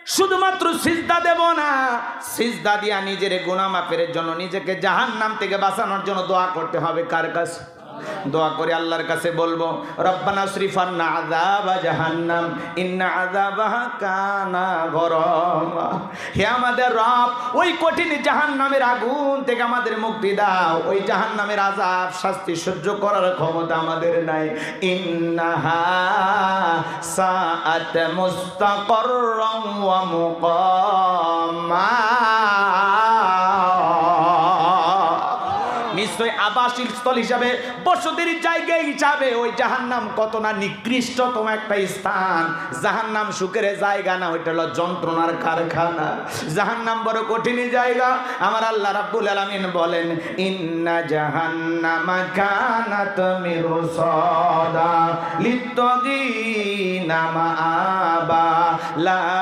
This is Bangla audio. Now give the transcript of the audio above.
শুধুমাত্র সিজদা দেব না, সিজদা দিয়া নিজের গুনাহ মাফের জন্য, নিজেকে জাহান্নাম থেকে বাঁচানোর জন্য দোয়া করতে হবে। কার কাছে? দোয়া করে আল্লাহর কাছে বলবো, রব্বানা সরিফান্না আযাবা জাহান্নাম ইন্না আযাবাহা কানা গরামা। হে আমাদের রব, ওই কঠিন জাহান্নামের আগুন থেকে আমাদের মুক্তি দাও। ওই জাহান্নামের আযাব শাস্তি সহ্য করার ক্ষমতা আমাদের নাই। ইন্নাহা সাআত মুস্তাকাররাম ওয়া মুকামা। নিশ্চয় আবাসিক স্থল হিসাবে, বসতির জায়গা হিসাবে ওই জাহান্নাম কত না নিকৃষ্টতম একটা স্থান। জাহান্নাম সুখের জায়গা না, ওইটা হলো যন্ত্রণার কারখানা। জাহান্নাম বড় কঠিন জায়গা। আমার আল্লাহ রাব্বুল আলামিন বলেন, ইন্না জাহান্নামা কানাত মিরসাদা লিত্তাগিনা মাআবা।